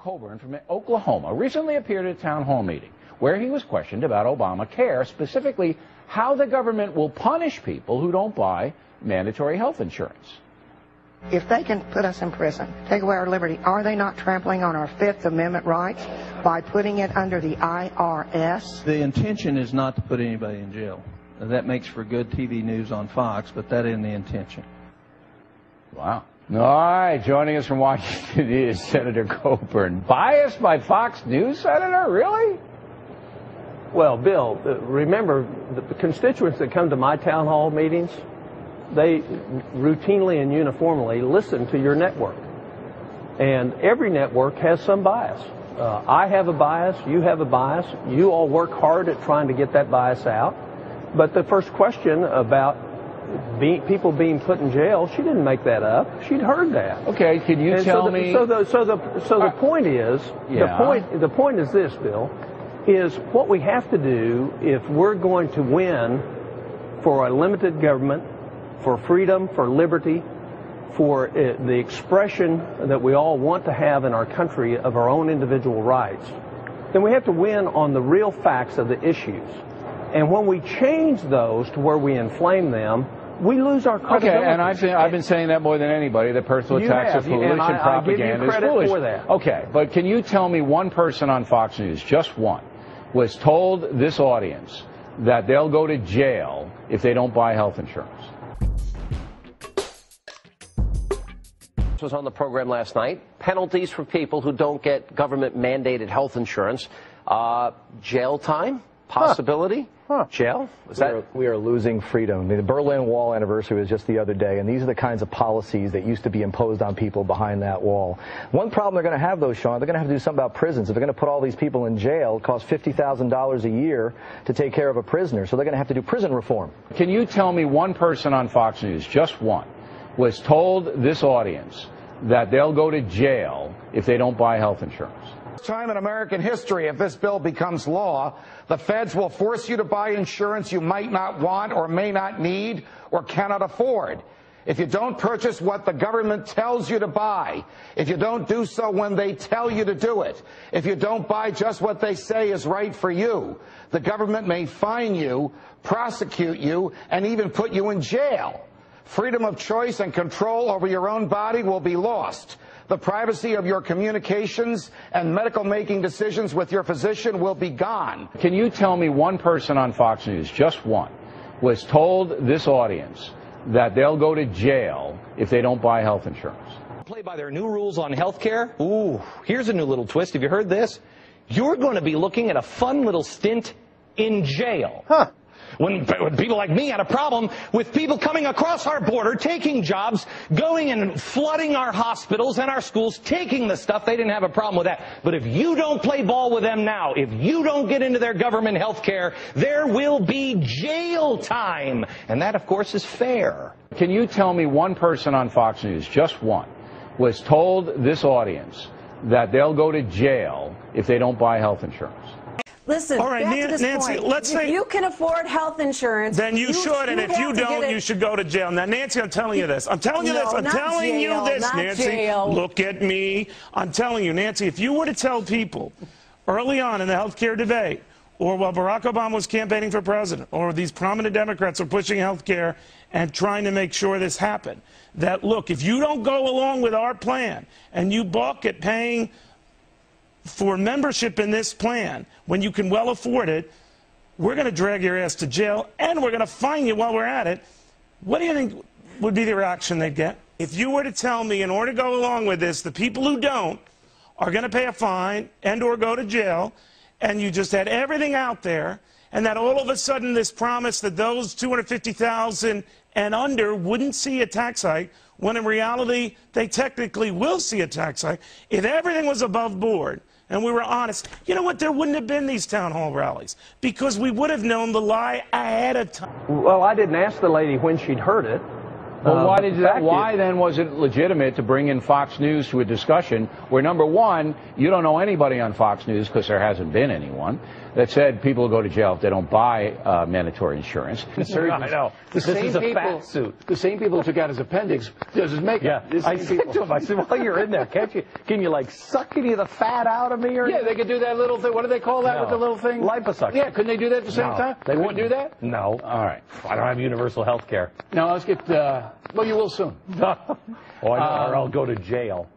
Coburn from Oklahoma recently appeared at a town hall meeting where he was questioned about Obamacare, specifically how the government will punish people who don't buy mandatory health insurance. If they can put us in prison, take away our liberty, are they not trampling on our Fifth Amendment rights by putting it under the IRS? The intention is not to put anybody in jail. That makes for good TV news on Fox, but that isn't the intention. Wow. All right, joining us from Washington is Senator Coburn. Biased by Fox News, Senator? Really? Well, Bill, remember, the constituents that come to my town hall meetings, they routinely and uniformly listen to your network. And every network has some bias. I have a bias, you have a bias. You all work hard at trying to get that bias out. But the first question about people being put in jail, she didn't make that up. She'd heard that. Okay, can you tell me? So the point is, the point is this, Bill, is what we have to do if we're going to win for a limited government, for freedom, for liberty, for the expression that we all want to have in our country of our own individual rights, then we have to win on the real facts of the issues. And when we change those to where we inflame them, we lose our credibility. Okay, and I've been saying that more than anybody, that personal attacks are foolish and propaganda is foolish. For that. Okay, but can you tell me one person on Fox News, just one, was told this audience that they'll go to jail if they don't buy health insurance? Was on the program last night. Penalties for people who don't get government-mandated health insurance. Jail time, possibility. Jail? We are losing freedom. I mean, the Berlin Wall anniversary was just the other day, and these are the kinds of policies that used to be imposed on people behind that wall. One problem they're going to have, though, Sean, they're going to have to do something about prisons. If they're going to put all these people in jail, it costs $50,000 a year to take care of a prisoner, so they're going to have to do prison reform. Can you tell me one person on Fox News, just one, was told this audience that they'll go to jail if they don't buy health insurance? First time in American history, if this bill becomes law, the feds will force you to buy insurance you might not want or may not need or cannot afford. If you don't purchase what the government tells you to buy, if you don't do so when they tell you to do it, if you don't buy just what they say is right for you, the government may fine you, prosecute you, and even put you in jail. Freedom of choice and control over your own body will be lost. The privacy of your communications and medical making decisions with your physician will be gone. Can you tell me one person on Fox News, just one, was told this audience that they'll go to jail if they don't buy health insurance? Play by their new rules on health care. Ooh, here's a new little twist. Have you heard this? You're going to be looking at a fun little stint in jail. When people like me had a problem with people coming across our border, taking jobs, going and flooding our hospitals and our schools, taking the stuff, they didn't have a problem with that. But if you don't play ball with them now, if you don't get into their government health care, there will be jail time. And that, of course, is fair. Can you tell me one person on Fox News, just one, was told this audience that they'll go to jail if they don't buy health insurance? Listen, all right, Nancy, let's say you can afford health insurance. Then you should, and if you don't, you should go to jail. Now, Nancy, I'm telling you this. I'm telling you this. I'm telling you this, Nancy. Jail. Look at me. I'm telling you, Nancy, if you were to tell people early on in the health care debate, or while Barack Obama was campaigning for president, or these prominent Democrats are pushing health care and trying to make sure this happened, that, look, if you don't go along with our plan and you balk at paying for membership in this plan, when you can well afford it, we're going to drag your ass to jail, and we're going to fine you while we're at it. What do you think would be the reaction they'd get? If you were to tell me, in order to go along with this, the people who don't are going to pay a fine and or go to jail, and you just had everything out there, and that all of a sudden this promise that those 250,000 and under wouldn't see a tax hike, when in reality they technically will see a tax hike, if everything was above board, and we were honest, you know what, there wouldn't have been these town hall rallies, because we would have known the lie ahead of time. Well, I didn't ask the lady when she'd heard it. Well, why then was it legitimate to bring in Fox News to a discussion where, number one, you don't know anybody on Fox News because there hasn't been anyone that said people will go to jail if they don't buy mandatory insurance. I know. This is a fat suit. The same people who took out his appendix does his makeup. Yeah. I said to him, I said, while you're in there, can you like suck any of the fat out of me? Or yeah, they could do that little thing. What do they call that with the little thing? Liposuction. Yeah, couldn't they do that at the same time? They wouldn't do that? No. All right. I don't have universal health care. Now, let's get, well, you will soon. Oh, I know, or I'll go to jail.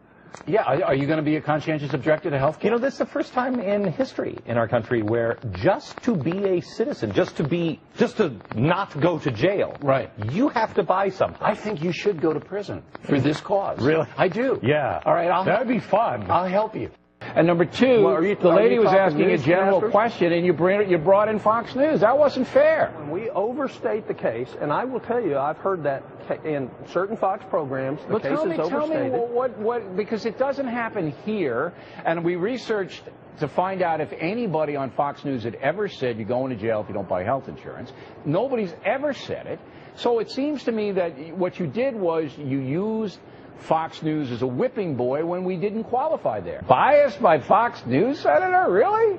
Yeah, are you going to be a conscientious objector to health care? You know, this is the first time in history in our country where just to be a citizen, just to not go to jail, right, you have to buy something. I think you should go to prison for this cause. Really? I do. Yeah. All right, that would be fun. I'll help you. And number two, the lady was asking a general question, and you brought in Fox News. That wasn't fair. When we overstate the case, and I will tell you, I've heard that in certain Fox programs, the case is overstated. Tell me what, because it doesn't happen here, and we researched to find out if anybody on Fox News had ever said you're going to jail if you don't buy health insurance. Nobody's ever said it. So it seems to me that what you did was you used Fox News as a whipping boy when we didn't qualify there. Biased by Fox News, Senator? Really?